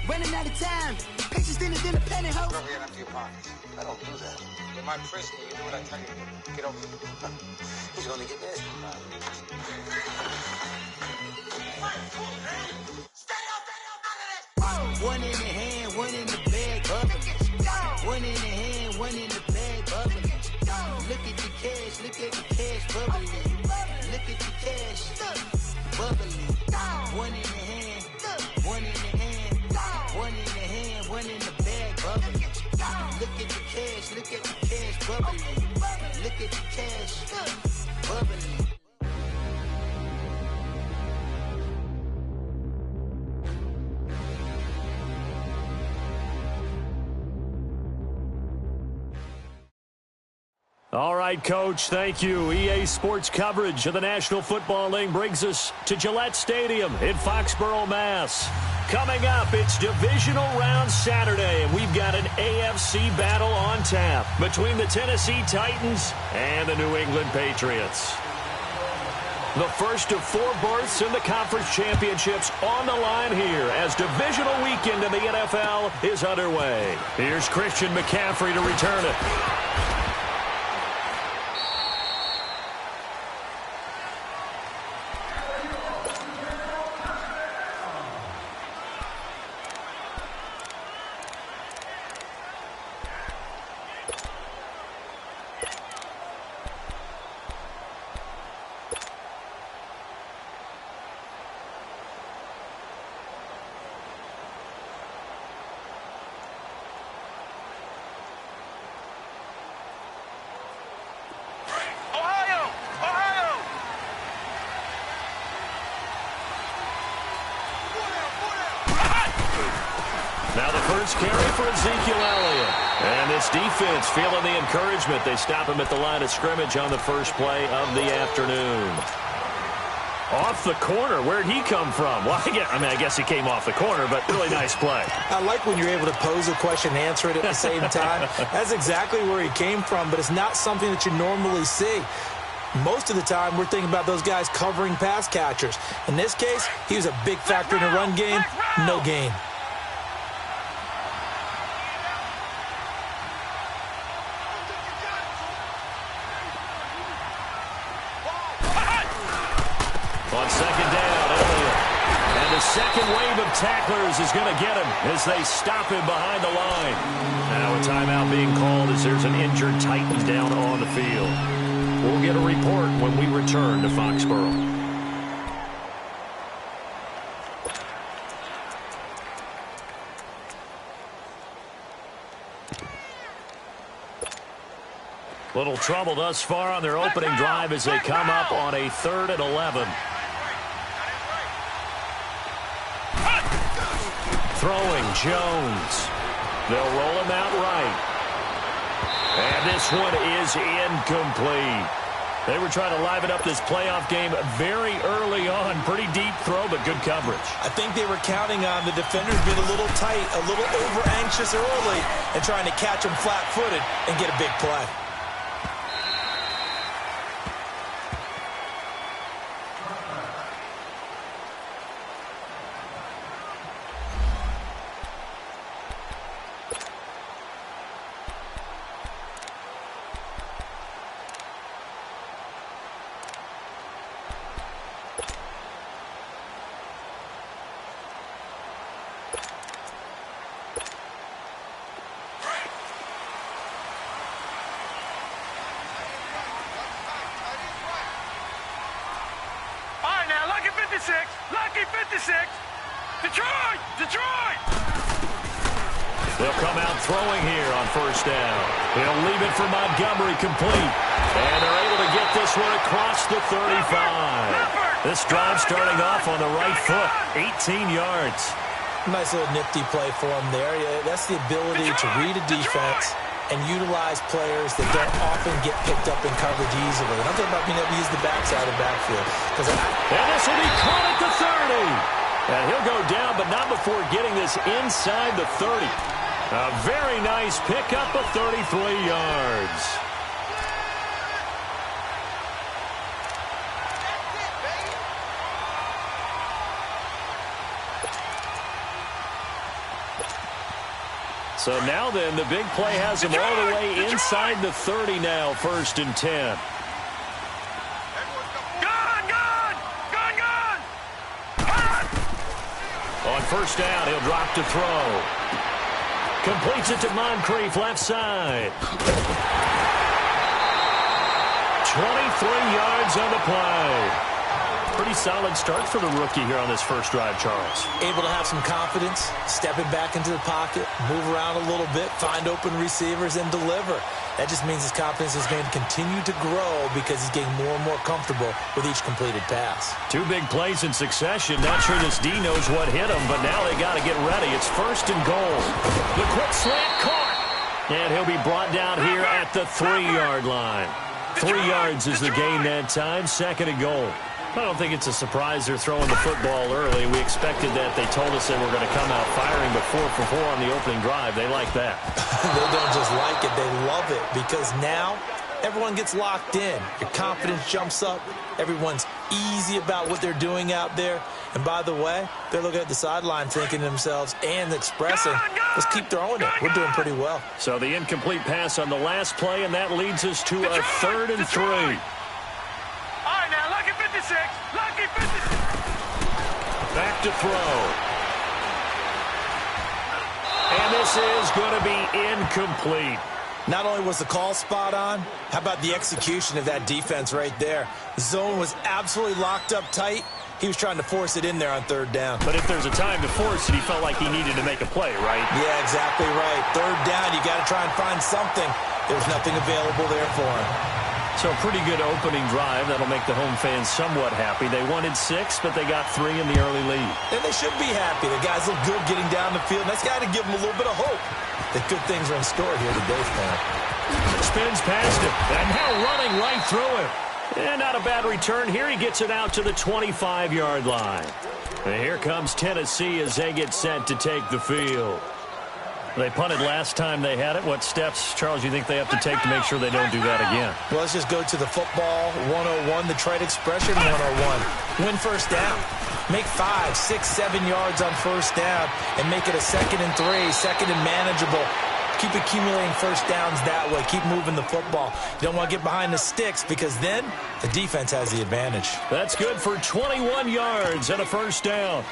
Running out of time. Patience than a penny hoe. Rub your empty your pockets. I don't do that. In my prisoner, you do what I tell you to do. Get over here. He's gonna get this. One in the hand, one in the bag, bubbling. One in the hand, one in the bag, bubbling. Look at the cash, look at the cash, bubbling. Look at the cash, bubbling. One in the hand, one in the hand, one in the hand, one in the bag, bubbling. Look at the cash, look at the cash, bubbling. Look at the cash, bubbling. All right, Coach, thank you. EA Sports coverage of the National Football League brings us to Gillette Stadium in Foxborough, Mass. Coming up, it's Divisional Round Saturday, and we've got an AFC battle on tap between the Tennessee Titans and the New England Patriots. The first of 4 berths in the conference championships on the line here as divisional weekend in the NFL is underway. Here's Christian McCaffrey to return it. Now the first carry for Ezekiel Elliott. And this defense feeling the encouragement. They stop him at the line of scrimmage on the first play of the afternoon. Off the corner. Where'd he come from? Well, I guess he came off the corner, but really nice play. I like when you're able to pose a question and answer it at the same time. That's exactly where he came from, but it's not something that you normally see. Most of the time, we're thinking about those guys covering pass catchers. In this case, he was a big factor in the run game. No gain. On second down, Elliott. And the second wave of tacklers is going to get him as they stop him behind the line. Now a timeout being called as there's an injured Titan down on the field. We'll get a report when we return to Foxborough. Little trouble thus far on their opening drive as they come up on a 3rd and 11. Throwing Jones. They'll roll him out right. And this one is incomplete. They were trying to liven up this playoff game very early on. Pretty deep throw, but good coverage. I think they were counting on the defenders being a little tight, a little over-anxious early, and trying to catch them flat-footed and get a big play. Lucky 56. Detroit! Detroit! They'll come out throwing here on first down. He'll leave it for Montgomery complete. And they're able to get this one across the 35. This drive starting off on the right foot. 18 yards. Nice little nifty play for him there. Yeah, that's the ability to read a defense and utilize players that don't often get picked up in coverage easily. And I'm talking about being able to use the backside of the backfield. And this will be caught at the 30. And he'll go down, but not before getting this inside the 30. A very nice pickup of 33 yards. So now then, the big play has him all the way inside the 30 now, 1st and 10. On 1st down, he'll drop to throw. Completes it to Moncrief, left side. 23 yards on the play. Pretty solid start for the rookie here on this first drive, Charles. Able to have some confidence, stepping back into the pocket, move around a little bit, find open receivers, and deliver. That just means his confidence is going to continue to grow because he's getting more and more comfortable with each completed pass. 2 big plays in succession. Not sure this D knows what hit him, but now they got to get ready. It's 1st and goal. The quick slant caught. And he'll be brought down here at the 3-yard line. 3 yards is the gain that time, 2nd and goal. I don't think it's a surprise they're throwing the football early. We expected that. They told us they were going to come out firing, but 4 for 4 on the opening drive. They like that. They don't just like it. They love it because now everyone gets locked in. Your confidence jumps up. Everyone's easy about what they're doing out there. And by the way, they're looking at the sideline thinking to themselves and expressing, let's keep throwing it. We're doing pretty well. So the incomplete pass on the last play, and that leads us to a 3rd and 3. Back to throw. And this is going to be incomplete. Not only was the call spot on, how about the execution of that defense right there? The zone was absolutely locked up tight. He was trying to force it in there on 3rd down. But if there's a time to force it, he felt like he needed to make a play, right? Yeah, exactly right. 3rd down, you got to try and find something. There was nothing available there for him. So pretty good opening drive. That'll make the home fans somewhat happy. They wanted 6, but they got 3 in the early lead. And they should be happy. The guys look good getting down the field. That's got to give them a little bit of hope that good things are in store here today for them. Spins past him, and now running right through him. And not a bad return here. He gets it out to the 25-yard line. And here comes Tennessee as they get set to take the field. They punted last time they had it. What steps, Charles, you think they have to take to make sure they don't do that again? Well, let's just go to the football 101, the trade expression 101. Win 1st down. Make 5, 6, 7 yards on 1st down and make it a 2nd and 3, 2nd and manageable. Keep accumulating 1st downs that way. Keep moving the football. You don't want to get behind the sticks because then the defense has the advantage. That's good for 21 yards and a 1st down.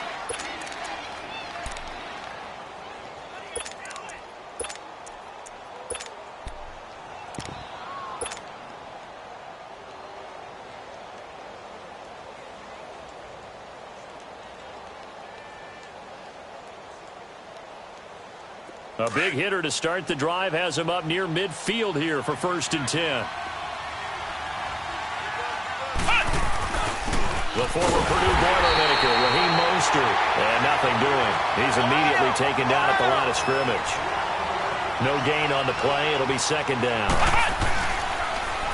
A big hitter to start the drive has him up near midfield here for 1st and 10. The former Purdue Boilermaker, Raheem Mostert, and nothing doing. He's immediately taken down at the line of scrimmage. No gain on the play. It'll be 2nd down.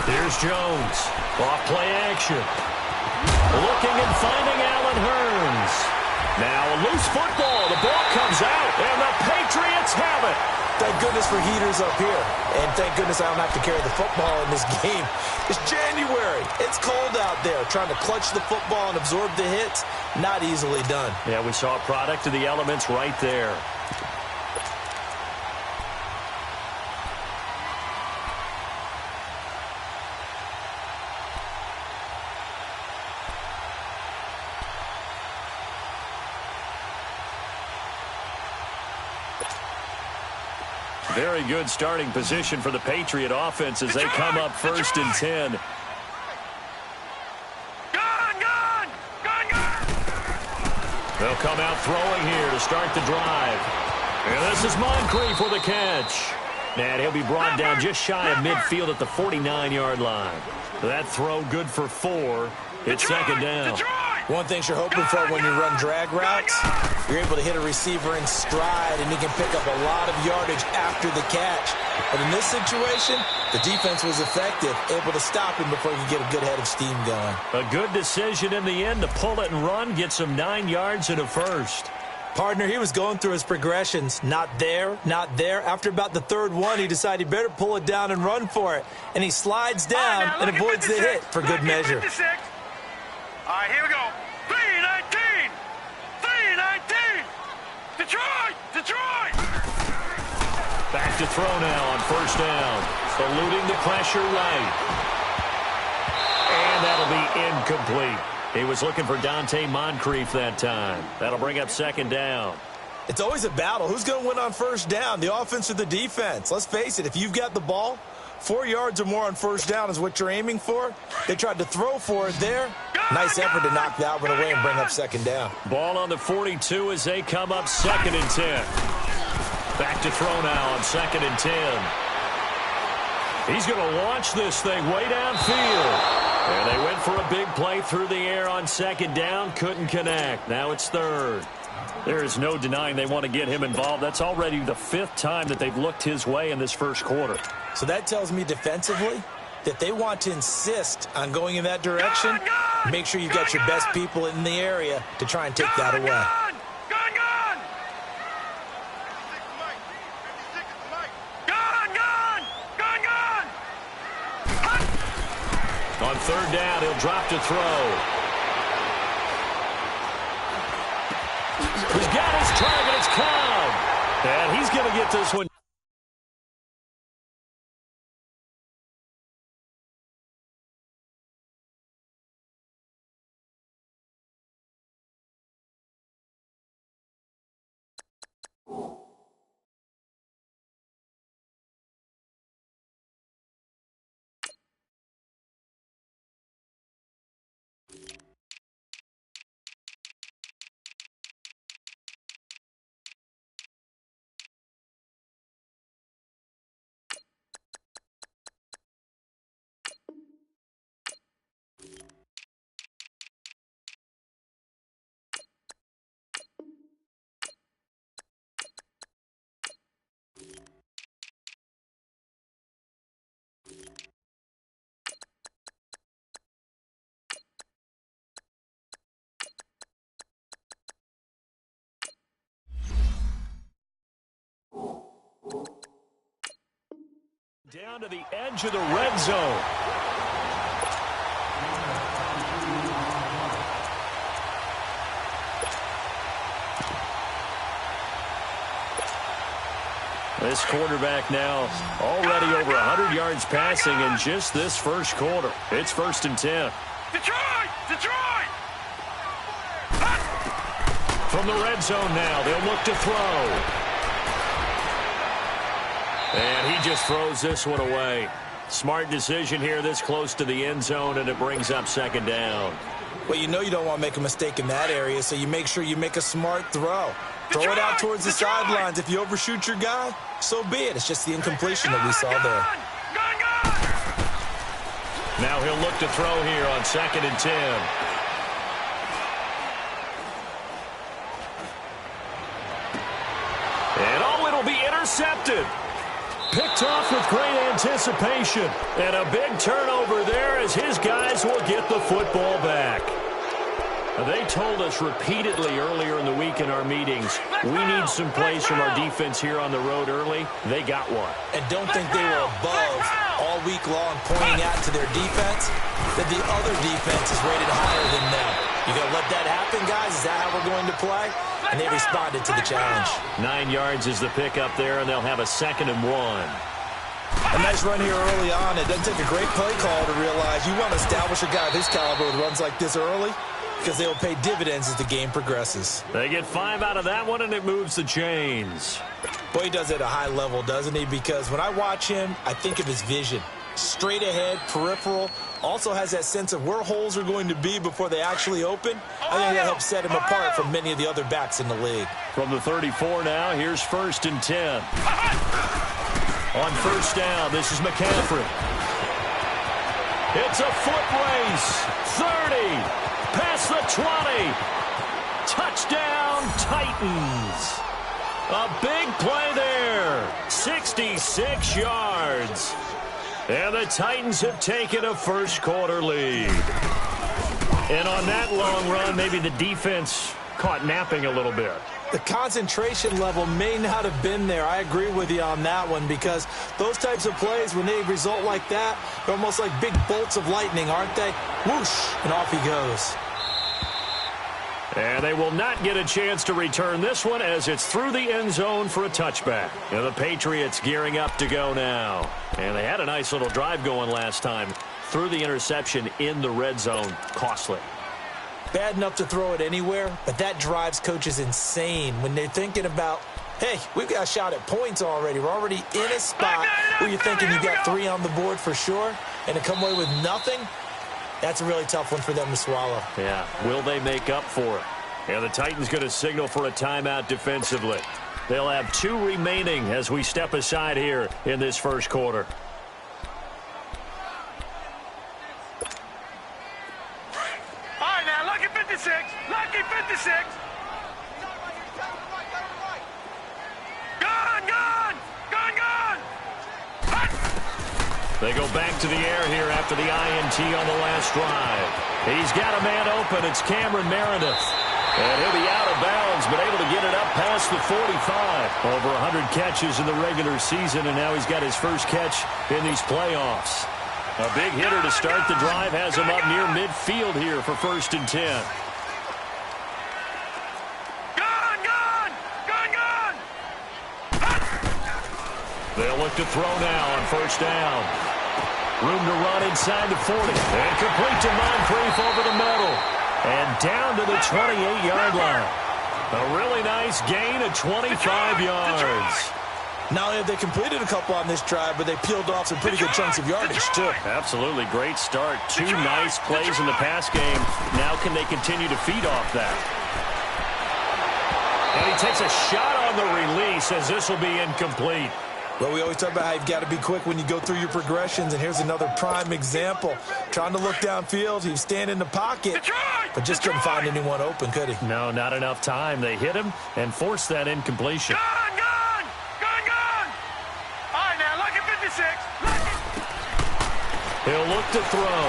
Here's Jones. Off play action. Looking and finding Allen Hurns. Now a loose football. The ball comes out, and the Patriots have it. Thank goodness for heaters up here. And thank goodness I don't have to carry the football in this game. It's January. It's cold out there. Trying to clutch the football and absorb the hits, not easily done. Yeah, we saw a product of the elements right there. Very good starting position for the Patriot offense as they come up 1st and 10. They'll come out throwing here to start the drive. And this is Moncrief for the catch. And he'll be brought down just shy of midfield at the 49-yard line. That throw good for 4. It's 2nd down. One thing you're hoping for when you run drag routes, you're able to hit a receiver in stride, and he can pick up a lot of yardage after the catch. But in this situation, the defense was effective, able to stop him before he could get a good head of steam going. A good decision in the end to pull it and run, gets him 9 yards and a 1st. Partner, he was going through his progressions. Not there, not there. After about the 3rd one, he decided he better pull it down and run for it. And he slides down and avoids the hit for good measure. 56. All right, here we go. 3-19. 3-19. Detroit! Detroit! to throw now on first down. Eluding the pressure right. And that'll be incomplete. He was looking for Dante Moncrief that time. That'll bring up second down. It's always a battle. Who's going to win on first down, the offense or the defense? Let's face it, if you've got the ball, 4 yards or more on first down is what you're aiming for. They tried to throw for it there. Nice effort to knock that one away and bring up second down. Ball on the 42 as they come up 2nd and 10. Back to throw now on 2nd and 10. He's going to launch this thing way downfield. And they went for a big play through the air on 2nd down. Couldn't connect. Now it's 3rd. There is no denying they want to get him involved. That's already the 5th time that they've looked his way in this first quarter. So that tells me defensively that they want to insist on going in that direction. Make sure you've got your best people in the area to try and take that away. On 3rd down, he'll drop to throw. He's got his target. It's Cobb. And he's going to get this one. Down to the edge of the red zone. This quarterback now already over 100 yards passing in just this first quarter. It's 1st and 10. Detroit! From the red zone now, they'll look to throw. And he just throws this one away. Smart decision here this close to the end zone, and it brings up 2nd down. Well, you know you don't want to make a mistake in that area, so you make sure you make a smart throw. Throw it out towards the sidelines. If you overshoot your guy, so be it. It's just the incompletion that we saw there. Now he'll look to throw here on 2nd and 10. And it'll be intercepted. Picked off with great anticipation. And a big turnover there as his guys will get the football back. They told us repeatedly earlier in the week in our meetings, we need some plays from our defense here on the road early. They got one. And don't think they were above all week long pointing out to their defense that the other defense is rated higher than them. You going to let that happen, guys? Is that how we're going to play? And they responded to the challenge. 9 yards is the pickup there, and they'll have a 2nd and 1. A nice run here early on. It doesn't take a great play call to realize you want to establish a guy of his caliber with runs like this early, because they will pay dividends as the game progresses. They get 5 out of that one, and it moves the chains. Boy, he does it at a high level, doesn't he? Because when I watch him, I think of his vision. Straight ahead, peripheral, also has that sense of where holes are going to be before they actually open. I think that helps set him apart from many of the other backs in the league. From the 34 now, here's 1st and 10. On first down, this is McCaffrey. It's a foot race. 30. Past the 20. Touchdown, Titans. A big play there. 66 yards. And the Titans have taken a first quarter lead. And on that long run, maybe the defense caught napping a little bit. The concentration level may not have been there. I agree with you on that one, because those types of plays, when they result like that, they're almost like big bolts of lightning, aren't they? Whoosh, and off he goes. And they will not get a chance to return this one as it's through the end zone for a touchback. And the Patriots gearing up to go now. And they had a nice little drive going last time. Through the interception in the red zone. Costly. Bad enough to throw it anywhere, but that drives coaches insane when they're thinking about, hey, we've got a shot at points already. We're already in a spot where you're thinking you got 3 on the board for sure, and to come away with nothing, that's a really tough one for them to swallow. Yeah, will they make up for it? And the Titans going to signal for a timeout defensively. They'll have 2 remaining as we step aside here in this first quarter. All right, now, lucky 56. Lucky 56. Gone, gone. Gone, gone. They go back to the air here after the INT on the last drive. He's got a man open. It's Cameron Meredith. And he'll be out of bounds, but able to get it up past the 45. Over 100 catches in the regular season, and now he's got his first catch in these playoffs. A big hitter to start the drive has him up near midfield here for 1st and 10. Gone, gone. Gone, gone. They'll look to throw now on 1st down. Room to run inside the 40. And complete to Moncrief over the middle. And down to the 28-yard line. A really nice gain of 25 yards. Not only have they completed a couple on this drive, but they peeled off some pretty good chunks of yardage, too. Absolutely. Great start. 2 nice plays in the pass game. Now can they continue to feed off that? And he takes a shot on the release as this will be incomplete. Well, we always talk about how you've got to be quick when you go through your progressions, and here's another prime example. Trying to look downfield, he was standing in the pocket, but just couldn't find anyone open, could he? No, not enough time. They hit him and forced that incompletion. Gone, gone. Gone, gone. All right, now, lucky 56. Lucky. He'll look to throw.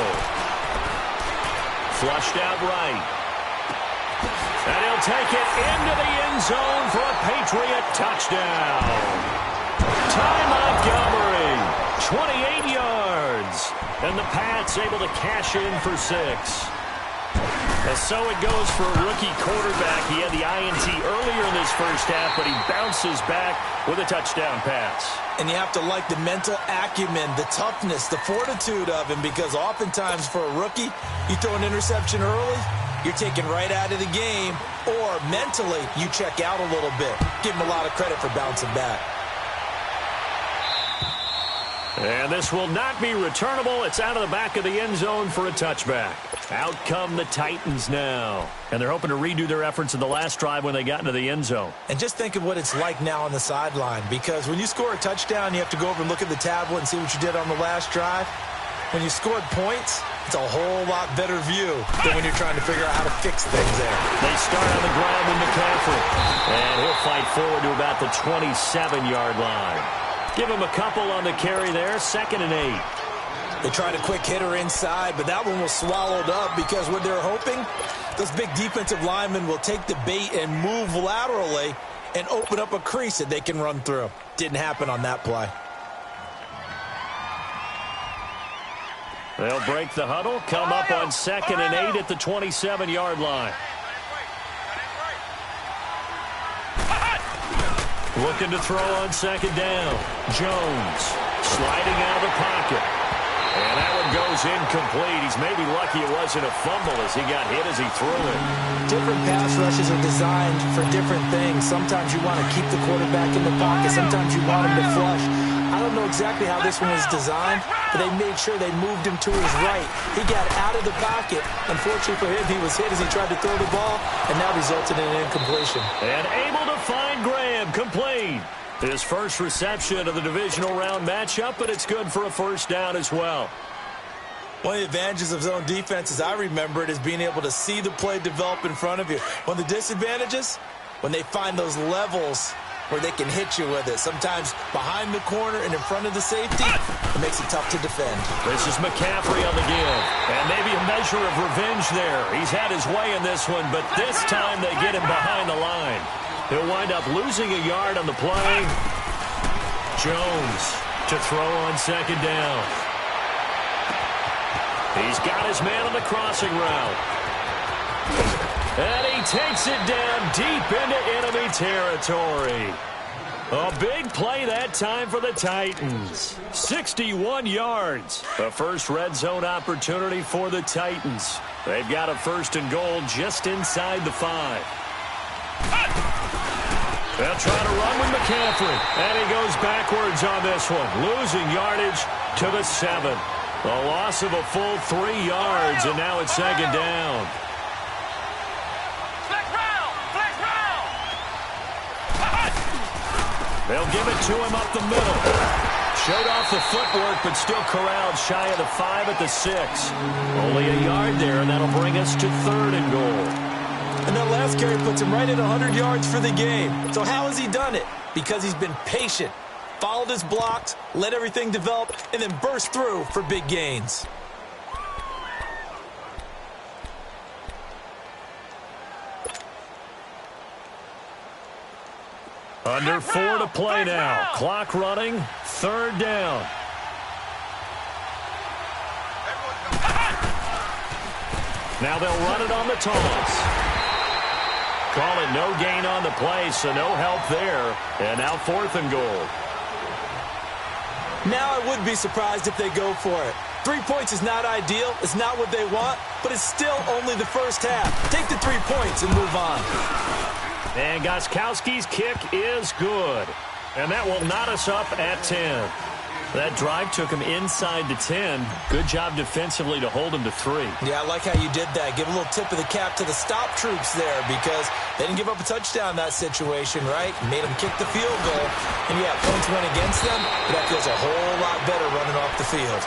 Flushed out right. And he'll take it into the end zone for a Patriot touchdown. Ty Montgomery, 28 yards. And the Pats able to cash in for 6. And so it goes for a rookie quarterback. He had the INT earlier in this first half, but he bounces back with a touchdown pass. And you have to like the mental acumen, the toughness, the fortitude of him, because oftentimes for a rookie, you throw an interception early, you're taken right out of the game, or mentally you check out a little bit. Give him a lot of credit for bouncing back. And this will not be returnable. It's out of the back of the end zone for a touchback. Out come the Titans now. And they're hoping to redo their efforts in the last drive when they got into the end zone. And just think of what it's like now on the sideline, because when you score a touchdown, you have to go over and look at the tablet and see what you did on the last drive. When you scored points, it's a whole lot better view than when you're trying to figure out how to fix things there. They start on the ground with McCaffrey. And he'll fight forward to about the 27-yard line. Give him a couple on the carry there, 2nd and 8. They tried a quick hitter inside, but that one was swallowed up because what they're hoping, those big defensive linemen will take the bait and move laterally and open up a crease that they can run through. Didn't happen on that play. They'll break the huddle, come up on 2nd and 8 at the 27-yard line. Looking to throw on 2nd down. Jones sliding out of the pocket. And that one goes incomplete. He's maybe lucky it wasn't a fumble as he got hit as he threw it. Different pass rushes are designed for different things. Sometimes you want to keep the quarterback in the pocket. Sometimes you want him to flush. I don't know exactly how this one was designed, but they made sure they moved him to his right. He got out of the pocket. Unfortunately for him, he was hit as he tried to throw the ball, and that resulted in an incompletion. And able to find Graham, complete. His first reception of the divisional round matchup, but it's good for a 1st down as well. One of the advantages of zone defense, as I remember it, is being able to see the play develop in front of you. One of the disadvantages, when they find those levels where they can hit you with it. Sometimes behind the corner and in front of the safety, it makes it tough to defend. This is McCaffrey on the give. And maybe a measure of revenge there. He's had his way in this one, but this time they get him behind the line. He'll wind up losing a yard on the play. Jones to throw on 2nd down. He's got his man on the crossing route. And he takes it down deep into enemy territory. A big play that time for the Titans. 61 yards. The first red zone opportunity for the Titans. They've got a 1st and goal just inside the 5. They'll try to run with McCaffrey. And he goes backwards on this one, losing yardage to the 7. A loss of a full 3 yards, and now it's 2nd down. They'll give it to him up the middle. Showed off the footwork, but still corralled shy of the 5 at the 6. Only a yard there, and that'll bring us to 3rd and goal. And that last carry puts him right at 100 yards for the game. So how has he done it? Because he's been patient, followed his blocks, let everything develop, and then burst through for big gains. Under 4 to play now. Clock running. 3rd down. Now they'll run it on the toss. Call it no gain on the play, so no help there. And now 4th and goal. Now I would be surprised if they go for it. 3 points is not ideal. It's not what they want, but it's still only the first half. Take the 3 points and move on. And Gostkowski's kick is good. And that will knot us up at 10. That drive took him inside the 10. Good job defensively to hold him to 3. Yeah, I like how you did that. Give a little tip of the cap to the stop troops there because they didn't give up a touchdown in that situation, right? Made them kick the field goal. And, yeah, points went against them, but that feels a whole lot better running off the field.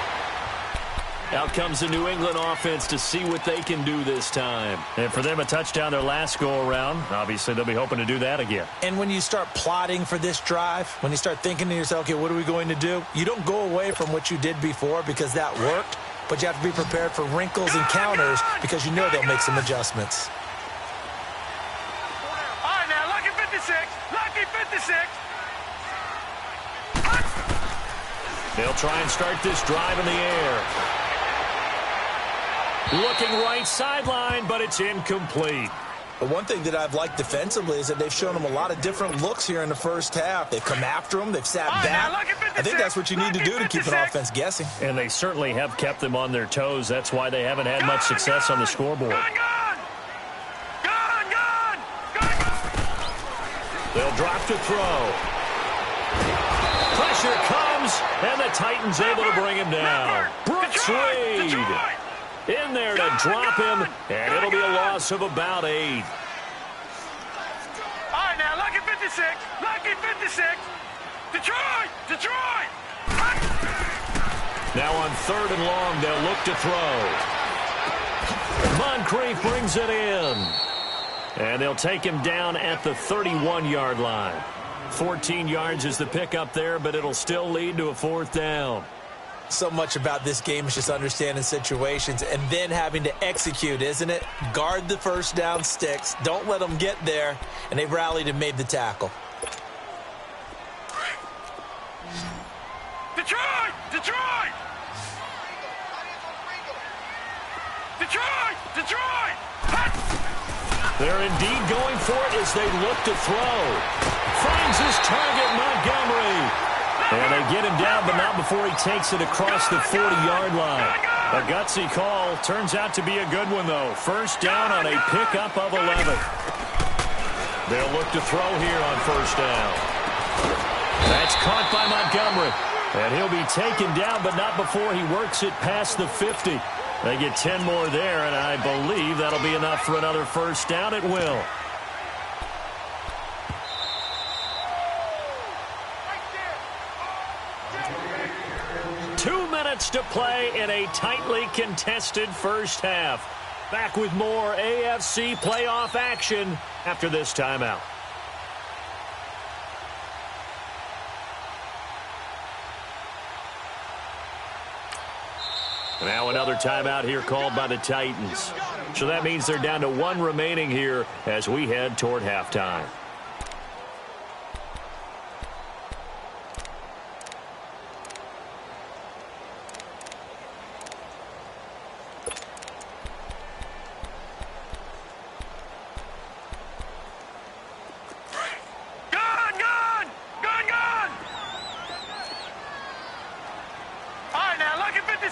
Out comes the New England offense to see what they can do this time. And for them, a touchdown their last go-around. Obviously, they'll be hoping to do that again. And when you start plotting for this drive, when you start thinking to yourself, okay, what are we going to do? You don't go away from what you did before because that worked, but you have to be prepared for wrinkles and counters because you know they'll make some adjustments. All right, now, lucky 56. Lucky 56. They'll try and start this drive in the air. Looking right sideline, but it's incomplete. But one thing that I've liked defensively is that they've shown them a lot of different looks here in the first half. They've come after them. They've sat back. I think that's what you need to do to keep an offense guessing. And they certainly have kept them on their toes. That's why they haven't had much success on the scoreboard. They'll drop to throw. Pressure comes, and the Titans able to bring him down. Brooks Reed in there to drop him, and it'll be a loss of about 8. All right, now, lucky 56. Lucky 56. Detroit! Detroit! Now on 3rd and long, they'll look to throw. Moncrief brings it in. And they'll take him down at the 31-yard line. 14 yards is the pickup there, but it'll still lead to a 4th down. So much about this game is just understanding situations and then having to execute, isn't it? Guard the first down sticks. Don't let them get there. And they've rallied and made the tackle. Detroit! Detroit! Detroit! Detroit! They're indeed going for it as they look to throw. Finds his target, Montgomery. And they get him down, but not before he takes it across the 40-yard line. A gutsy call. Turns out to be a good one, though. 1st down on a pickup of 11. They'll look to throw here on 1st down. That's caught by Montgomery. And he'll be taken down, but not before he works it past the 50. They get 10 more there, and I believe that'll be enough for another 1st down. It will. To play in a tightly contested first half. Back with more AFC playoff action after this timeout. Now another timeout here called by the Titans. So that means they're down to 1 remaining here as we head toward halftime.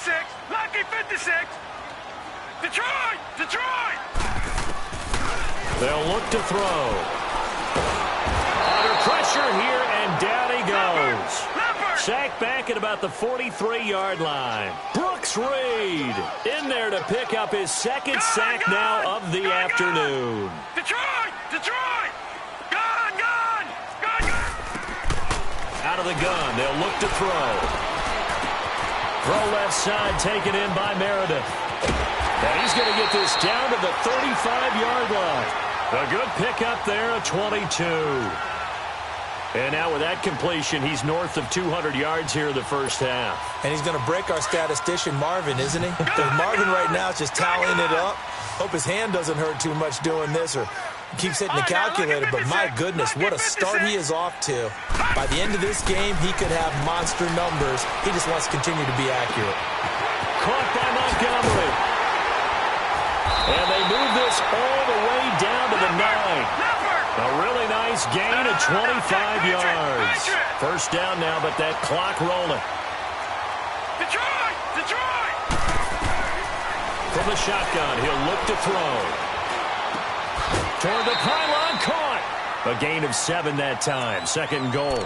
56. Lucky 56. Detroit! Detroit! They'll look to throw. Under pressure here, and down he goes. Sacked back at about the 43-yard line. Brooks Reed in there to pick up his second sack now of the afternoon. Detroit! Detroit! Gone! Gone! Gone! Out of the gun, they'll look to throw. Throw left side, taken in by Meredith. And he's going to get this down to the 35-yard line. A good pickup there, a 22. And now with that completion, he's north of 200 yards here in the first half. And he's going to break our statistician Marvin, isn't he? Because Marvin right now is just tallying it up. Hope his hand doesn't hurt too much doing this or keeps hitting the calculator. But my goodness, what a start he is off to. By the end of this game, he could have monster numbers. He just wants to continue to be accurate. Caught by Montgomery. And they move this all the way down to the 9. A really nice gain of 25 yards. First down now, but that clock rolling. Detroit! Detroit! From the shotgun, he'll look to throw. Toward the pylon, caught. A gain of 7 that time. Second and goal.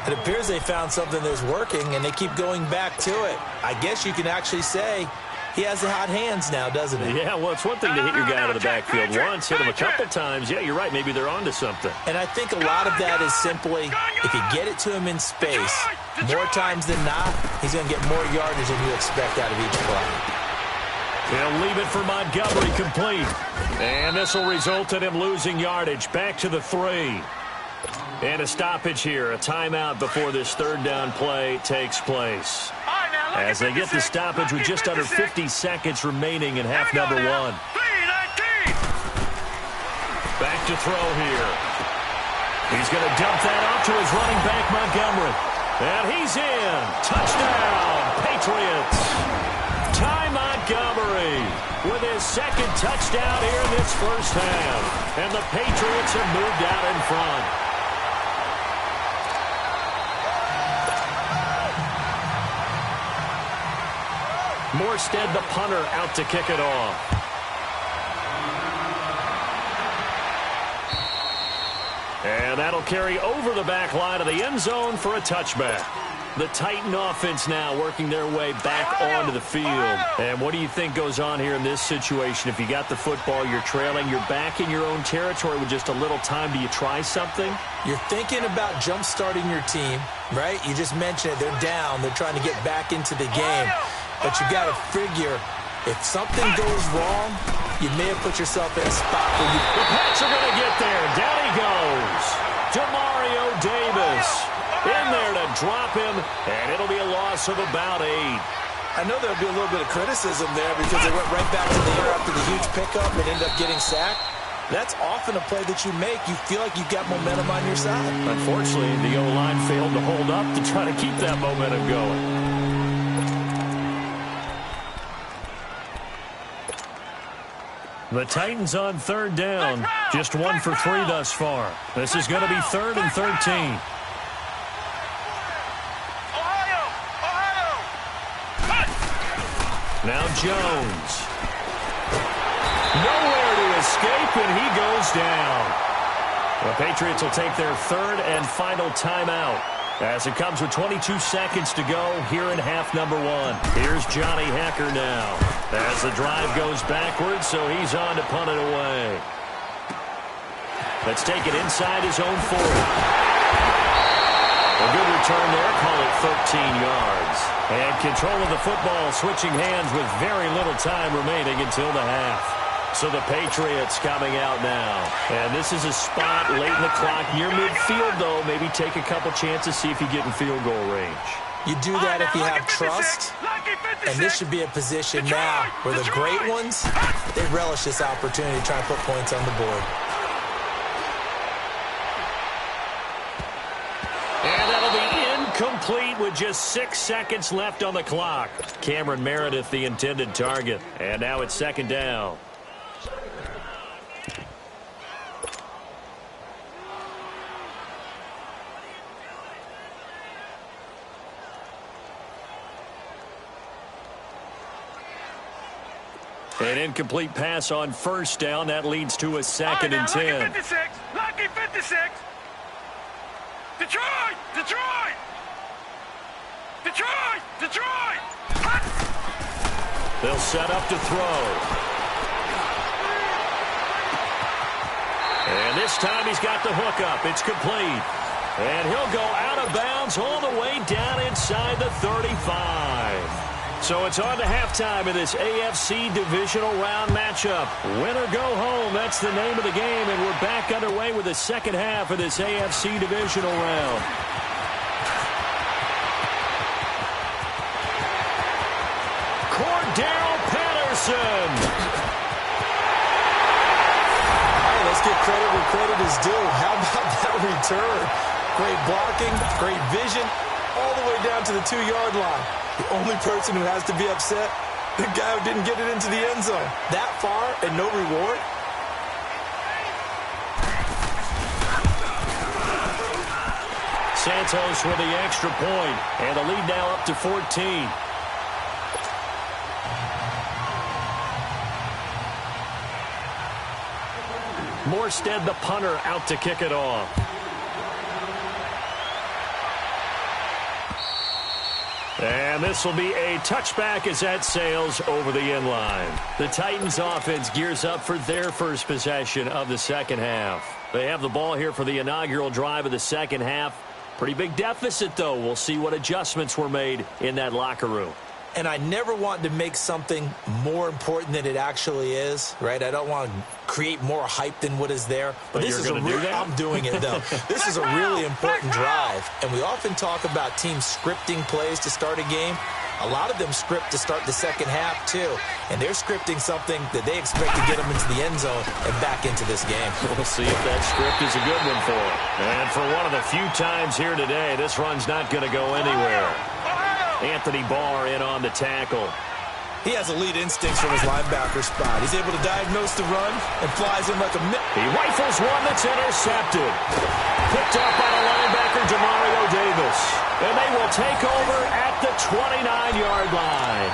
It appears they found something that's working, and they keep going back to it. I guess you can actually say he has the hot hands now, doesn't he? Yeah, well, it's one thing to hit your guy out of the backfield once, hit him a couple times. Yeah, you're right. Maybe they're onto something. And I think a lot of that is simply if you get it to him in space, more times than not, he's going to get more yardage than you expect out of each play. He'll leave it for Montgomery complete. And this will result in him losing yardage. Back to the 3. And a stoppage here, a timeout before this third down play takes place. As they get the stoppage with just under 50 seconds remaining in half number 1. Back to throw here. He's going to dump that off to his running back, Montgomery. And he's in. Touchdown, Patriots. Ty Montgomery with his second touchdown here in this first half. And the Patriots have moved out in front. Morstead, the punter, out to kick it off. And that'll carry over the back line of the end zone for a touchback. The Titan offense now working their way back onto the field. And what do you think goes on here in this situation? If you got the football, you're trailing, you're back in your own territory with just a little time. Do you try something? You're thinking about jump-starting your team, right? You just mentioned it. They're down. They're trying to get back into the game. But you got to figure, if something goes wrong, you may have put yourself in a spot where you... The Pats are going to get there. Down he goes. DeMario Davis in there to drop him, and it'll be a loss of about 8. I know there'll be a little bit of criticism there because they went right back to the air after the huge pickup and ended up getting sacked. That's often a play that you make. You feel like you've got momentum on your side. Unfortunately, the O-line failed to hold up to try to keep that momentum going. The Titans on third down. Just 1 for 3 thus far. This is going to be 3rd and 13. Now Jones. Nowhere to escape, and he goes down. The Patriots will take their 3rd and final timeout as it comes with 22 seconds to go here in half number 1. Here's Johnny Hacker now as the drive goes backwards, so he's on to punt it away. Let's take it inside his own 40. A good return there, call it 13 yards. And control of the football switching hands with very little time remaining until the half. So the Patriots coming out now. And this is a spot late in the clock near midfield, though. Maybe take a couple chances, see if you get in field goal range. You do that if you have trust. And this should be a position now where the great ones, they relish this opportunity to try and put points on the board. And that'll be incomplete with just 6 seconds left on the clock. Cameron Meredith, the intended target. And now it's 2nd down. An incomplete pass on first down. That leads to a second and 10. Lucky 56. Lucky 56. Detroit! Detroit! Detroit! Detroit! They'll set up to throw. And this time he's got the hook up. It's complete. And he'll go out of bounds all the way down inside the 35. So it's on to halftime of this AFC divisional round matchup. Win or go home, that's the name of the game. And we're back underway with the second half of this AFC divisional round. Cordell Patterson. All right, let's give credit where credit is due. How about that return? Great blocking, great vision, all the way down to the 2-yard line. The only person who has to be upset, the guy who didn't get it into the end zone. That far and no reward? Santos with the extra point, and the lead now up to 14. Morstead, the punter, out to kick it off. And this will be a touchback as that sails over the end line. The Titans offense gears up for their first possession of the second half. They have the ball here for the inaugural drive of the second half. Pretty big deficit, though. We'll see what adjustments were made in that locker room. And I never want to make something more important than it actually is, right? I don't want to create more hype than what is there. But this is I'm doing it, though. This is a really important drive. And we often talk about teams scripting plays to start a game. A lot of them script to start the second half, too. And they're scripting something that they expect to get them into the end zone and back into this game. We'll see if that script is a good one for them. And for one of the few times here today, this run's not going to go anywhere. Anthony Barr in on the tackle. He has elite instincts from his linebacker spot. He's able to diagnose the run and flies in like a He rifles one that's intercepted. Picked up by the linebacker, Demario Davis. And they will take over at the 29-yard line.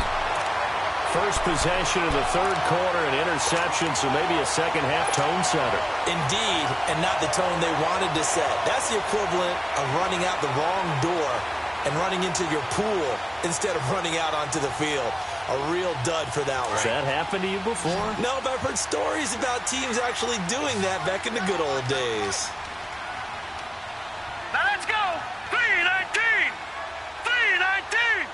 First possession of the third quarter, an interception, so maybe a second-half tone setter. Indeed, and not the tone they wanted to set. That's the equivalent of running out the wrong door and running into your pool instead of running out onto the field. A real dud for that one. Has that happened to you before? No, but I've heard stories about teams actually doing that back in the good old days. Now let's go. 3-19. 3-19.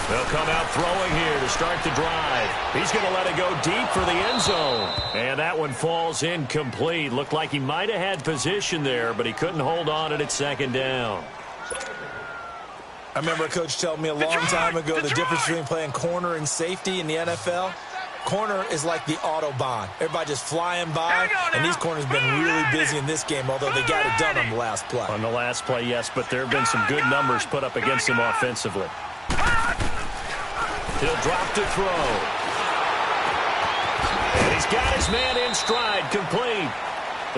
They'll come out throwing here to start the drive. He's going to let it go deep for the end zone. And that one falls incomplete. Looked like he might have had position there, but he couldn't hold on at second down. I remember a coach telling me a long time ago the difference between playing corner and safety in the NFL. Corner is like the Autobahn. Everybody just flying by, and these corners have been really busy in this game, although they got it done on the last play. On the last play, yes, but there have been some good numbers put up against him offensively. He'll drop to throw. And he's got his man in stride, complete.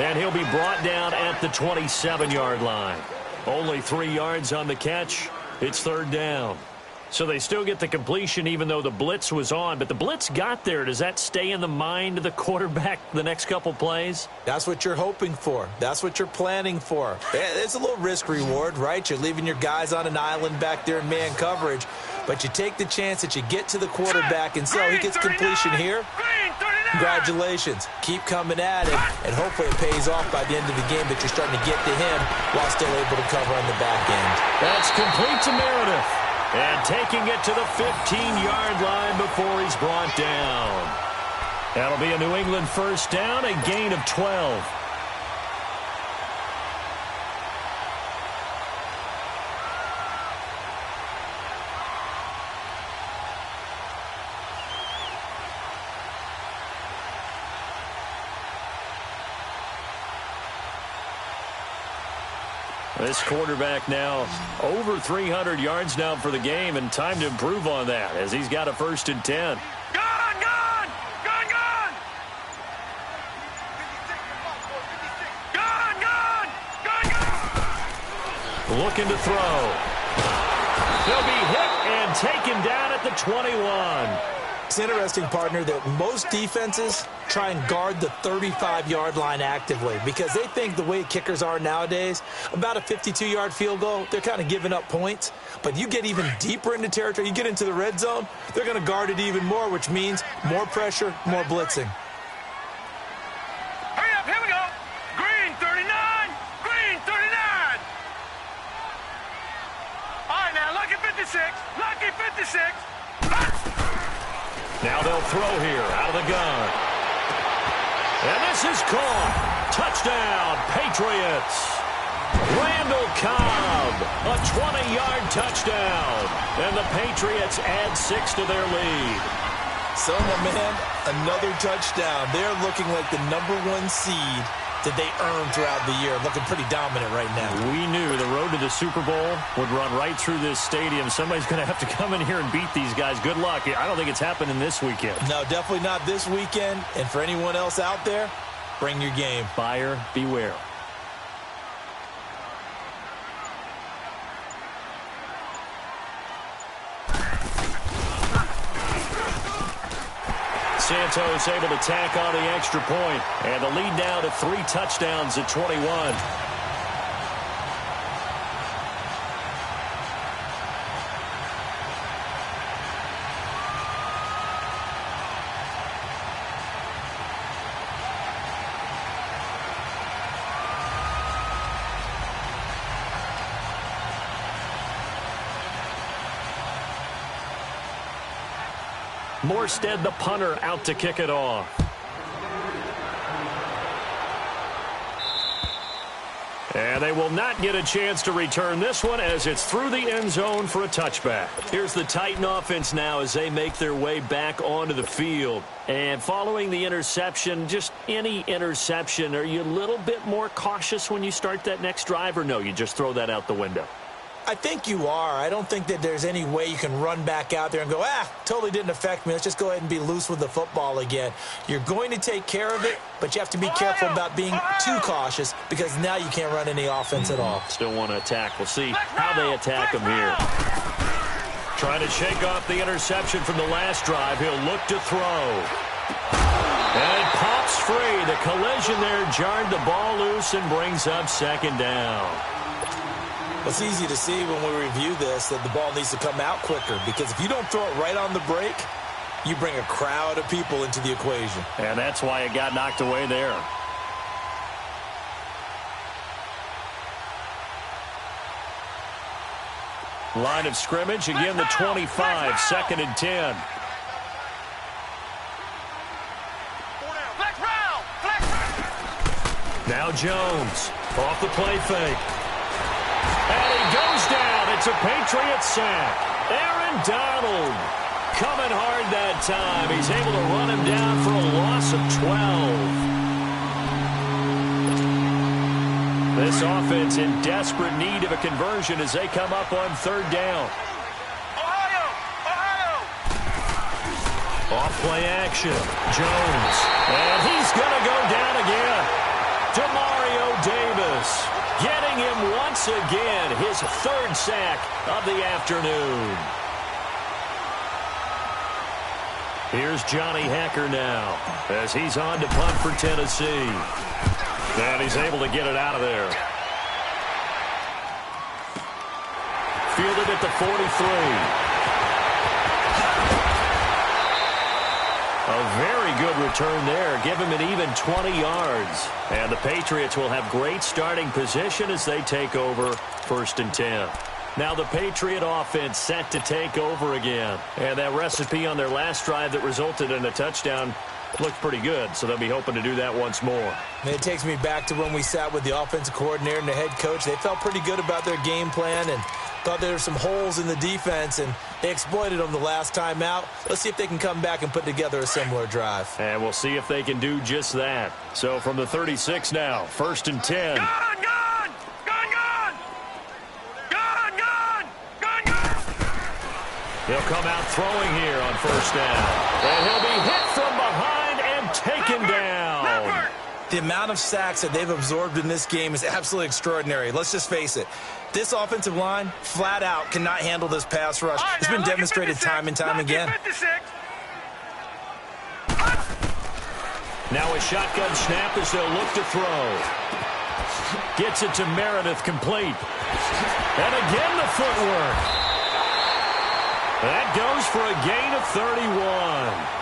And he'll be brought down at the 27-yard line. Only 3 yards on the catch. It's third down. So they still get the completion even though the blitz was on. But the blitz got there. Does that stay in the mind of the quarterback the next couple plays? That's what you're hoping for. That's what you're planning for. It's a little risk-reward, right? You're leaving your guys on an island back there in man coverage. But you take the chance that you get to the quarterback, and so he gets completion here. Congratulations. Keep coming at him, and hopefully it pays off by the end of the game that you're starting to get to him while still able to cover on the back end. That's complete to Meredith. And taking it to the 15-yard line before he's brought down. That'll be a New England first down, a gain of 12. This quarterback now over 300 yards now for the game, and time to improve on that as he's got a 1st and 10. Gone, gone! Gone, gone! Gone, gone! Gone, gone! Looking to throw. He'll be hit and taken down at the 21. It's interesting, partner, that most defenses try and guard the 35-yard line actively because they think the way kickers are nowadays, about a 52-yard field goal, they're kind of giving up points. But you get even deeper into territory, you get into the red zone, they're going to guard it even more, which means more pressure, more blitzing. Hurry up, here we go. Green 39, green 39. All right, now, lucky 56, lucky 56. Now they'll throw here out of the gun. And this is caught. Touchdown, Patriots. Randall Cobb, a 20-yard touchdown. And the Patriots add 6 to their lead. So, my man, another touchdown. They're looking like the #1 seed that they earned throughout the year. Looking pretty dominant right now. We knew the road to the Super Bowl would run right through this stadium. Somebody's going to have to come in here and beat these guys. Good luck. I don't think it's happening this weekend. No, definitely not this weekend. And for anyone else out there, bring your game. Buyer beware. Santos able to tack on the extra point, and the lead now to 3 touchdowns at 21. Morstead, the punter, out to kick it off. And they will not get a chance to return this one as it's through the end zone for a touchback. Here's the Titan offense now as they make their way back onto the field. And following the interception, just any interception, are you a little bit more cautious when you start that next drive, or no, you just throw that out the window? I think you are. I don't think that there's any way you can run back out there and go, totally didn't affect me. Let's just go ahead and be loose with the football again. You're going to take care of it, but you have to be careful about being too cautious because now you can't run any offense at all. Still want to attack. We'll see how they attack them here. Trying to shake off the interception from the last drive. He'll look to throw. And it pops free. The collision there jarred the ball loose and brings up second down. It's easy to see when we review this that the ball needs to come out quicker because if you don't throw it right on the break, you bring a crowd of people into the equation. And that's why it got knocked away there. Line of scrimmage, again the 25, 2nd and 10. Now Jones, off the play fake. And he goes down. It's a Patriots sack. Aaron Donald coming hard that time. He's able to run him down for a loss of 12. This offense in desperate need of a conversion as they come up on 3rd down. Ohio! Off play action. Jones. And he's going to go down again. Demario Davis getting him once again, his 3rd sack of the afternoon. Here's Johnny Hecker now as he's on to punt for Tennessee. And he's able to get it out of there. Fielded at the 43. A very good return there. Give him an even 20 yards. And the Patriots will have great starting position as they take over 1st and 10. Now the Patriot offense set to take over again. And that recipe on their last drive that resulted in a touchdown looked pretty good, so they'll be hoping to do that once more. And it takes me back to when we sat with the offensive coordinator and the head coach. They felt pretty good about their game plan and thought there were some holes in the defense, and they exploited them the last time out. Let's see if they can come back and put together a similar drive. And we'll see if they can do just that. So from the 36 now, 1st and 10. Gone! He'll come out throwing here on 1st down. And he'll be hit from behind and taken down. The amount of sacks that they've absorbed in this game is absolutely extraordinary. Let's just face it. This offensive line, flat out, cannot handle this pass rush. It's been demonstrated time and time again. Now a shotgun snap as they'll look to throw. Gets it to Meredith, complete. And again the footwork. That goes for a gain of 31.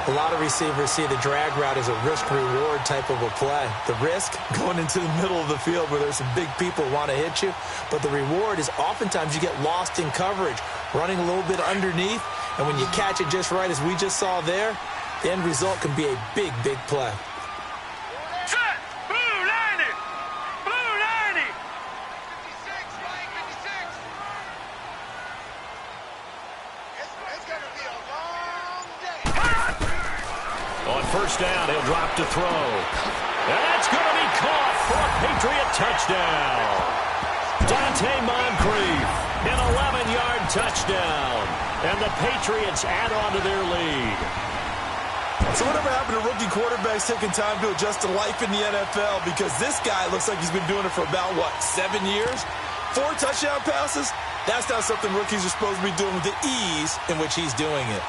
A lot of receivers see the drag route as a risk-reward type of a play. The risk, going into the middle of the field where there's some big people who want to hit you. But the reward is oftentimes you get lost in coverage, running a little bit underneath. And when you catch it just right, as we just saw there, the end result can be a big, big play. Set! Blue 90! Blue 90! 56, flying 56. It's going to be a long day. On first down, he'll drop to throw. And that's going to be caught for a Patriot touchdown. Dante Moncrief, an 11-yard touchdown. And the Patriots add on to their lead. So whatever happened to rookie quarterbacks taking time to adjust to life in the NFL? Because this guy looks like he's been doing it for about, 7 years? 4 touchdown passes? That's not something rookies are supposed to be doing with the ease in which he's doing it.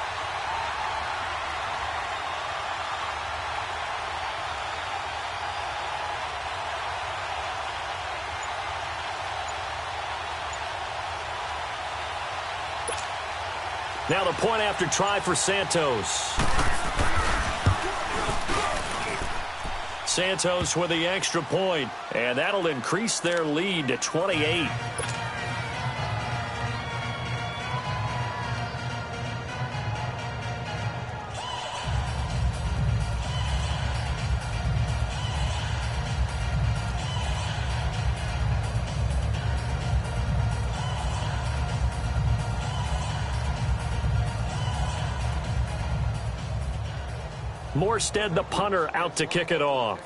Now the point after try for Santos. Santos with the extra point, and that'll increase their lead to 28. Morstead, the punter, out to kick it off.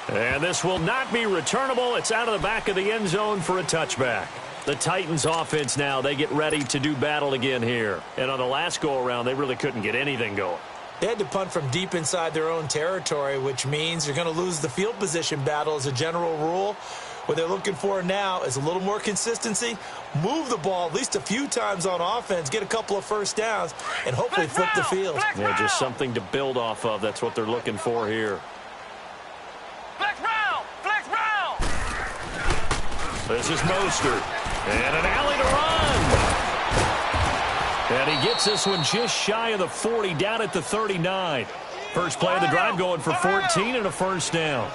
And this will not be returnable. It's out of the back of the end zone for a touchback. The Titans offense now, they get ready to do battle again here. And on the last go-around, they really couldn't get anything going. They had to punt from deep inside their own territory, which means you're going to lose the field position battle as a general rule. What they're looking for now is a little more consistency, move the ball at least a few times on offense, get a couple of first downs, and hopefully flip the field. Yeah, just something to build off of. That's what they're looking for here. Flex round! Flex round! This is Mostert. And an alley to run. And he gets this one just shy of the 40, down at the 39. First play of the drive going for 14 and a first down.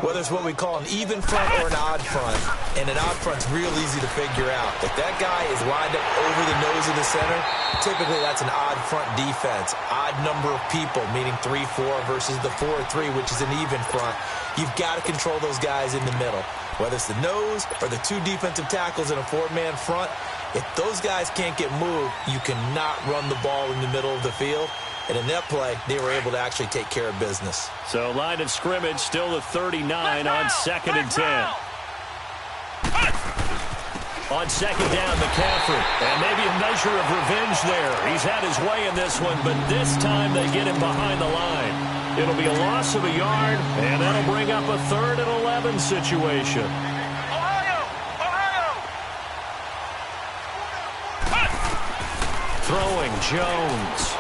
Whether it's what we call an even front or an odd front, and an odd front's real easy to figure out. If that guy is lined up over the nose of the center, typically that's an odd front defense. Odd number of people, meaning 3-4 versus the 4-3, which is an even front. You've got to control those guys in the middle. Whether it's the nose or the 2 defensive tackles in a 4-man front, if those guys can't get moved, you cannot run the ball in the middle of the field. And in that play, they were able to actually take care of business. So line of scrimmage still the 39 on 2nd and 10. On 2nd down, McCaffrey. And maybe a measure of revenge there. He's had his way in this one, but this time they get him behind the line. It'll be a loss of a yard, and that'll bring up a 3rd and 11 situation. Ohio! Ohio! Throwing Jones.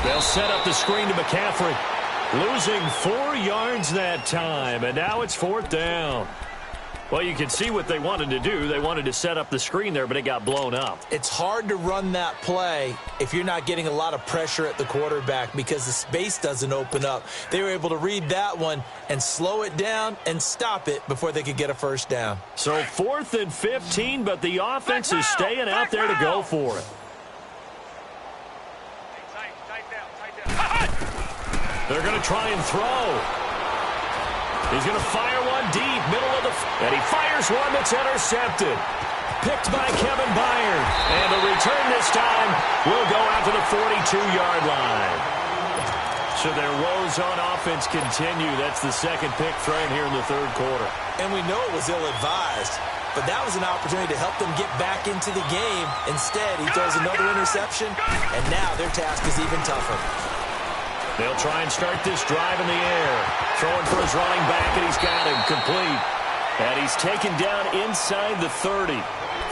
They'll set up the screen to McCaffrey. Losing 4 yards that time, and now it's 4th down. Well, you can see what they wanted to do. They wanted to set up the screen there, but it got blown up. It's hard to run that play if you're not getting a lot of pressure at the quarterback because the space doesn't open up. They were able to read that one and slow it down and stop it before they could get a first down. So 4th and 15, but the offense is staying out there to go for it. They're going to try and throw. He's going to fire one deep, middle of the... And he fires one that's intercepted. Picked by Kevin Byard. And the return this time will go out to the 42-yard line. So their woes on offense continue. That's the 2nd pick thrown here in the 3rd quarter. And we know it was ill-advised. but that was an opportunity to help them get back into the game. Instead, he throws another interception, and now their task is even tougher. They'll try and start this drive in the air. Throwing for his running back, and he's got him complete. And he's taken down inside the 30.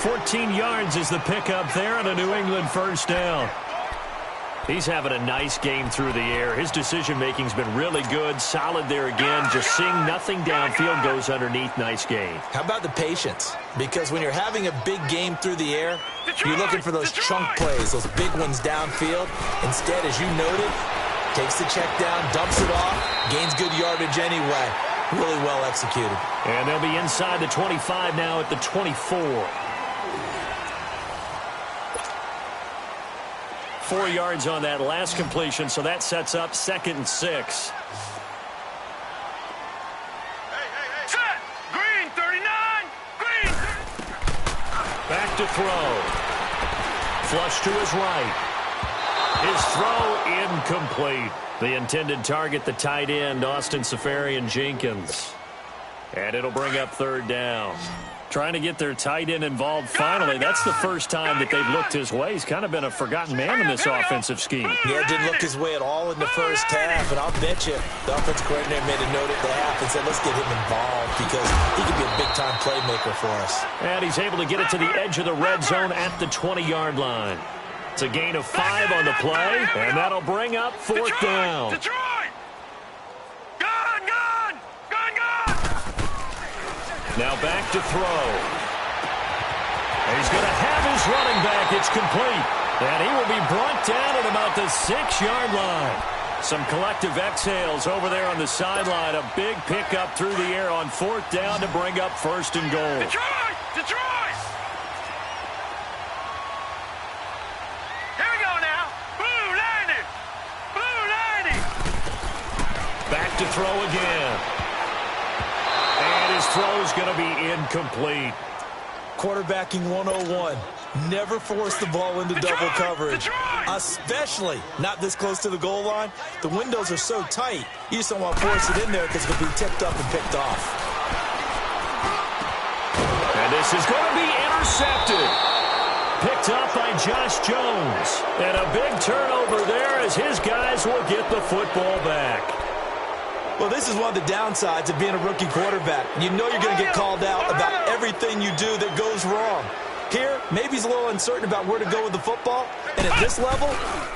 14 yards is the pickup there, and a New England first down. He's having a nice game through the air. His decision-making's been really good. Solid there again. Just seeing nothing downfield goes underneath. Nice game. How about the patience? Because when you're having a big game through the air, you're looking for those chunk plays, those big ones downfield. Instead, as you noted, takes the check down, dumps it off, gains good yardage anyway. Really well executed. And they'll be inside the 25 now at the 24. 4 yards on that last completion, so that sets up 2nd and 6. Set! Green, 39! Green! Back to throw. Flush to his right. His throw incomplete. The intended target, the tight end, Austin Safarian-Jenkins. And it'll bring up 3rd down. Trying to get their tight end involved finally. That's the first time that they've looked his way. He's kind of been a forgotten man in this offensive scheme. Yeah, didn't look his way at all in the first half, and I'll bet you the offensive coordinator made a note at the half and said, let's get him involved because he could be a big-time playmaker for us. And he's able to get it to the edge of the red zone at the 20-yard line. It's a gain of 5 on the play, and that'll bring up 4th down. Detroit! Gun, gun! Gun, gun! Now back to throw. He's going to have his running back. It's complete. And he will be brought down at about the 6-yard line. Some collective exhales over there on the sideline. A big pickup through the air on 4th down to bring up 1st and goal. Detroit! Detroit! Here we go now. Blue 90! Blue 90! Back to throw again. And his throw's going to be incomplete. Quarterbacking 101. Never force the ball into double coverage, especially not this close to the goal line. The windows are so tight, you just don't want to force it in there because it'll be tipped up and picked off. And this is going to be intercepted. Picked up by Josh Jones. And a big turnover there as his guys will get the football back. Well, this is one of the downsides of being a rookie quarterback. You know you're going to get called out about everything you do that goes wrong. Here, maybe he's a little uncertain about where to go with the football. And at this level,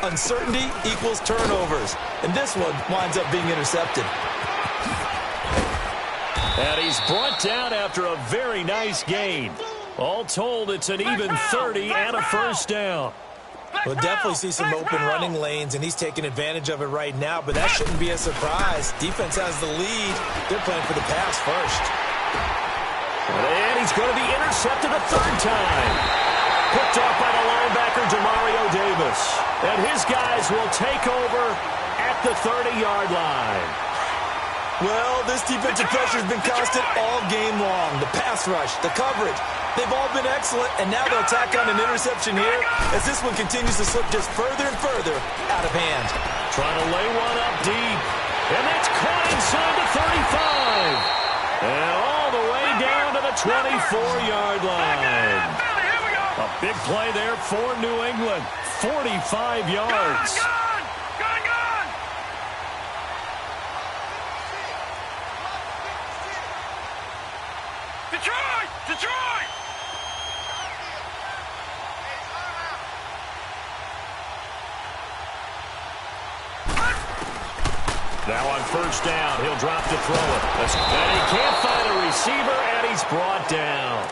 uncertainty equals turnovers. And this one winds up being intercepted. And he's brought down after a very nice gain. All told, it's an even 30 and a first down. We'll definitely see some open running lanes, and he's taking advantage of it right now, but that shouldn't be a surprise. Defense has the lead. They're playing for the pass first. And he's going to be intercepted a 3rd time. Picked off by the linebacker, Demario Davis. And his guys will take over at the 30-yard line. Well, this defensive pressure has been constant all game long. The pass rush, the coverage, they've all been excellent, and now they'll tack on an interception here as this one continues to slip just further and further out of hand. Trying to lay one up deep. And that's caught inside the 35. And all the way down to the 24-yard line. A big play there for New England. 45 yards. Detroit! Detroit! Now on 1st down, he'll drop to throw it. And he can't find a receiver, and he's brought down.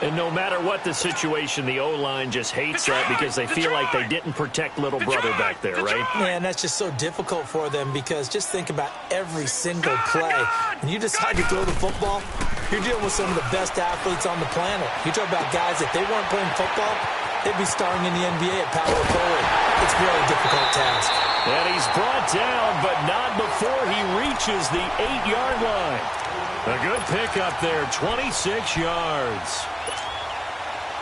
And no matter what the situation, the O-line just hates that because they feel like they didn't protect little brother back there, right? Man, that's just so difficult for them because just think about every single play. When you decide to throw the football, you're dealing with some of the best athletes on the planet. You talk about guys, if they weren't playing football, they'd be starring in the NBA at power forward. It's a really difficult task. And he's brought down, but not before he reaches the 8-yard line. A good pickup there, 26 yards.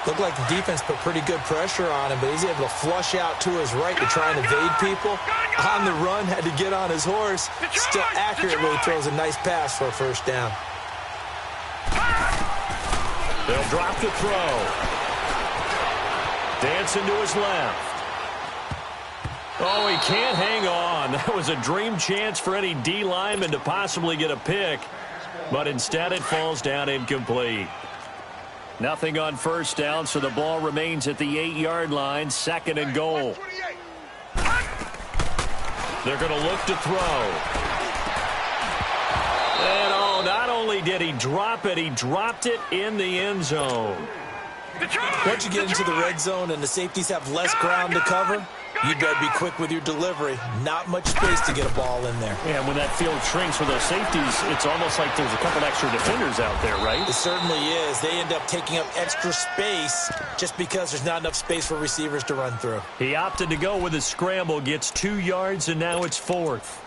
Looked like the defense put pretty good pressure on him, but he's able to flush out to his right to try and evade people. On the run, had to get on his horse. Still accurately throws a nice pass for a 1st down. They'll drop the throw. Dancing to his left. Oh, he can't hang on. That was a dream chance for any D lineman to possibly get a pick. But instead it falls down incomplete. Nothing on first down, so the ball remains at the 8-yard line, 2nd and goal. They're going to look to throw. And oh, not only did he drop it, he dropped it in the end zone. Once you get into the red zone and the safeties have less ground to cover, you better be quick with your delivery. Not much space to get a ball in there. Yeah, when that field shrinks for those safeties, it's almost like there's a couple extra defenders out there, right? It certainly is. They end up taking up extra space just because there's not enough space for receivers to run through. He opted to go with a scramble, gets 2 yards, and now it's 4th.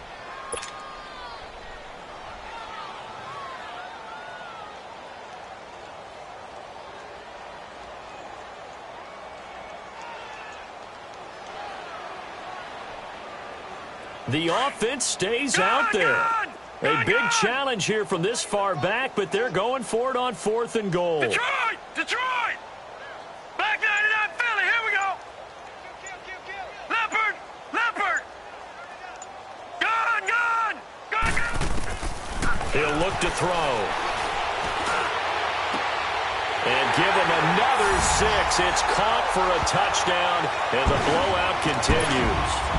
The offense stays out there. A big challenge here from this far back, but they're going for it on 4th and goal. Detroit! Detroit! Back 99 Philly, here we go! Leopard! Leopard! Gun! Gun! Gun! Gun! He'll look to throw. And give him another 6. It's caught for a touchdown, and the blowout continues.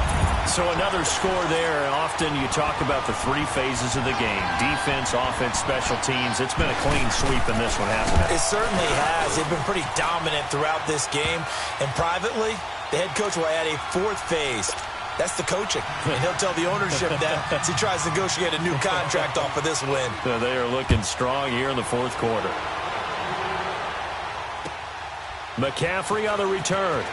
So another score there. Often you talk about the 3 phases of the game. Defense, offense, special teams. It's been a clean sweep in this one, hasn't it? It certainly has. They've been pretty dominant throughout this game. And privately, the head coach will add a 4th phase. That's the coaching. And he'll tell the ownership that as he tries to negotiate a new contract off of this win. So they are looking strong here in the 4th quarter. McCaffrey on the return.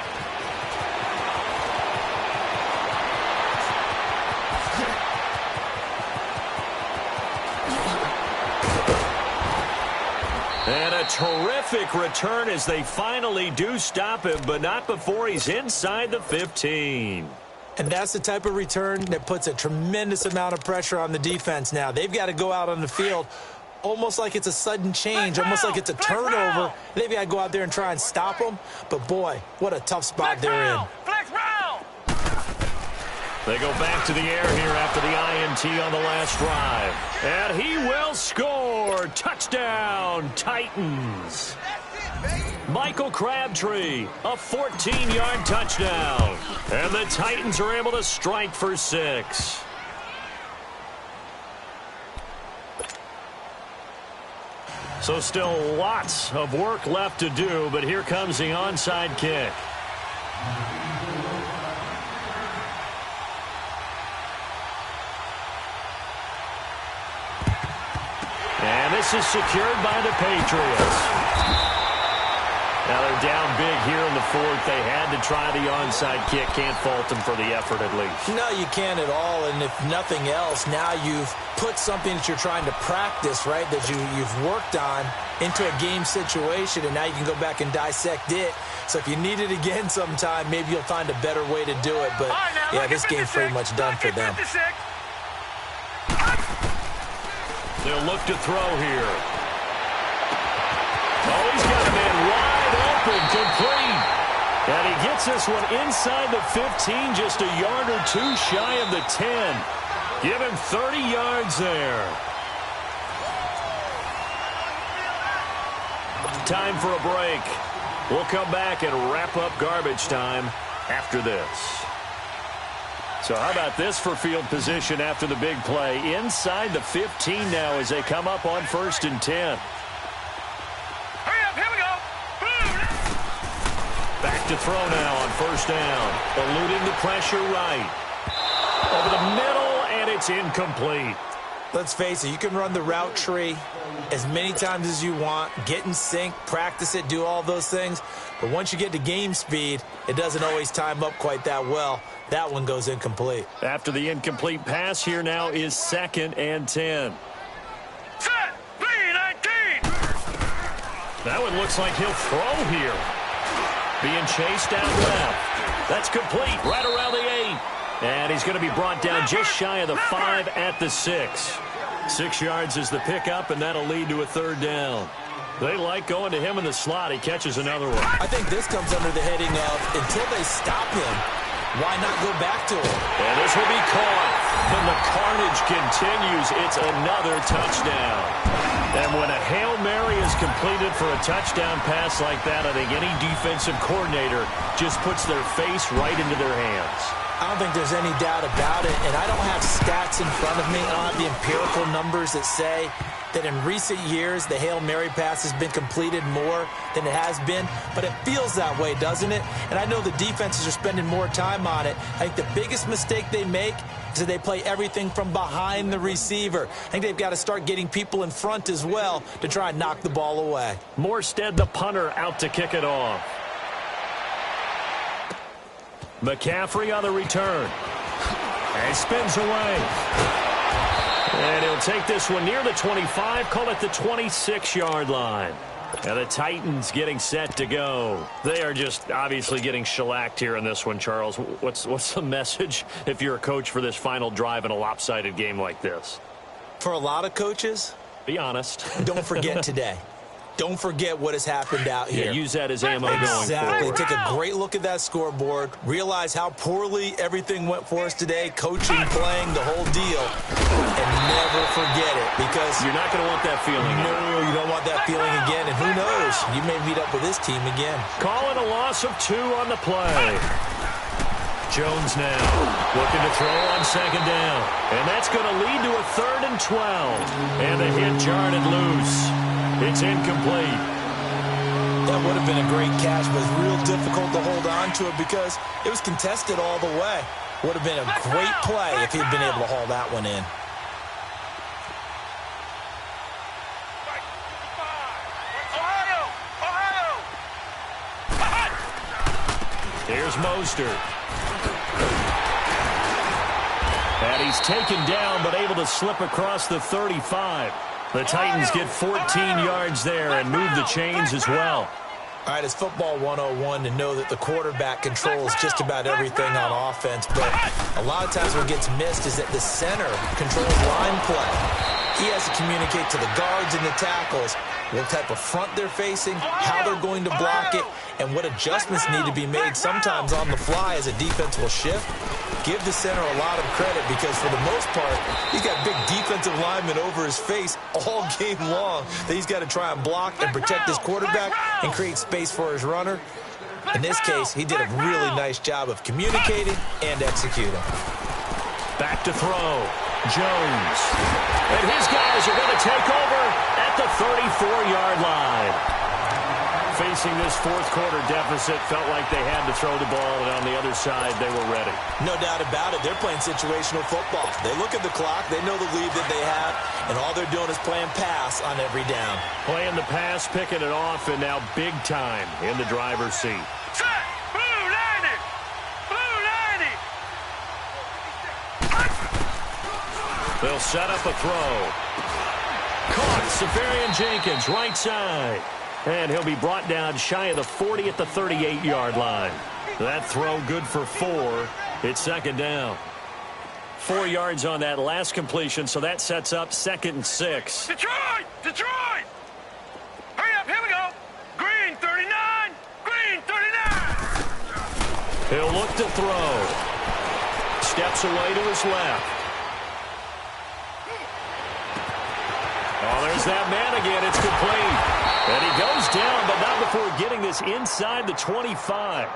And a terrific return as they finally do stop him, but not before he's inside the 15. And that's the type of return that puts a tremendous amount of pressure on the defense now. They've got to go out on the field almost like it's a sudden change, almost like it's a turnover. They've got to go out there and try and stop them. But, boy, what a tough spot they're in. They go back to the air here after the INT on the last drive. And he will score. Touchdown, Titans. Michael Crabtree, a 14-yard touchdown. And the Titans are able to strike for 6. So still lots of work left to do, but here comes the onside kick. And this is secured by the Patriots. Now they're down big here in the 4th. They had to try the onside kick. Can't fault them for the effort at least. No, you can't at all. And if nothing else, now you've put something that you're trying to practice, right, that you've worked on into a game situation, and now you can go back and dissect it. So if you need it again sometime, maybe you'll find a better way to do it. But, yeah, this game's pretty much done for them. They'll look to throw here. Oh, he's got a man wide open, complete. And he gets this one inside the 15, just a yard or 2 shy of the 10. Give him 30 yards there. Time for a break. We'll come back and wrap up garbage time after this. So how about this for field position after the big play? Inside the 15 now as they come up on 1st and 10. Hurry up, here we go. Back to throw now on 1st down. Eluding the pressure right. Over the middle, and it's incomplete. Let's face it, you can run the route tree as many times as you want, get in sync, practice it, do all those things. But once you get to game speed, it doesn't always time up quite that well. That one goes incomplete. After the incomplete pass, here now is 2nd and 10. Set, B-19. That one looks like he'll throw here. Being chased out left. That's complete, right around the 8. And he's going to be brought down just shy of the 5 at the 6. 6 yards is the pickup, and that'll lead to a 3rd down. They like going to him in the slot. He catches another one. I think this comes under the heading of, until they stop him, why not go back to him? And this will be caught. And the carnage continues. It's another touchdown. And when a Hail Mary is completed for a touchdown pass like that, I think any defensive coordinator just puts their face right into their hands. I don't think there's any doubt about it, and I don't have stats in front of me. I don't have the empirical numbers that say that in recent years the Hail Mary pass has been completed more than it has been, but it feels that way, doesn't it? And I know the defenses are spending more time on it. I think the biggest mistake they make is that they play everything from behind the receiver. I think they've got to start getting people in front as well to try and knock the ball away. Morstead, the punter, out to kick it off. McCaffrey on the return. And spins away. And he'll take this one near the 25, call it the 26-yard line. And the Titans getting set to go. They are just obviously getting shellacked here in this one, Charles. What's the message if you're a coach for this final drive in a lopsided game like this? For a lot of coaches, be honest. Don't forget today. Don't forget what has happened out here. Yeah, use that as ammo going forward. Exactly. Take a great look at that scoreboard. Realize how poorly everything went for us today. Coaching, playing, the whole deal. And never forget it, because you're not going to want that feeling. No, you don't want that feeling again. And who knows? You may meet up with this team again. Calling a loss of 2 on the play. Jones now looking to throw on second down. And that's going to lead to a 3rd and 12. And the hit jarred loose. It's incomplete. That would have been a great catch, but it's real difficult to hold on to it because it was contested all the way. Would have been a great play if he'd been able to haul that one in. Here's Mostert. And he's taken down, but able to slip across the 35. The Titans get 14 yards there and move the chains as well. All right, it's football 101 to know that the quarterback controls just about everything on offense, but a lot of times what gets missed is that the center controls line play. He has to communicate to the guards and the tackles what type of front they're facing, how they're going to block it, and what adjustments need to be made sometimes on the fly as a defense will shift. Give the center a lot of credit because for the most part, he's got big defensive linemen over his face all game long that he's got to try and block and protect his quarterback and create space for his runner. In this case, he did a really nice job of communicating and executing. Back to throw. Jones. And his guys are going to take over at the 34-yard line. Facing this fourth-quarter deficit, felt like they had to throw the ball, and on the other side, they were ready. No doubt about it. They're playing situational football. They look at the clock. They know the lead that they have, and all they're doing is playing pass on every down. Playing the pass, picking it off, and now big time in the driver's seat. Set! Blue 90! Blue 90! They'll set up a throw. Caught. Safarian Jenkins, right side. And he'll be brought down shy of the 40 at the 38-yard line. That throw good for 4. It's second down. 4 yards on that last completion, so that sets up 2nd and 6. Detroit! Detroit! Hurry up, here we go! Green 39! Green 39! He'll look to throw. Steps away to his left. Oh, there's that man again. It's complete. And he goes down, but not before getting this inside the 25.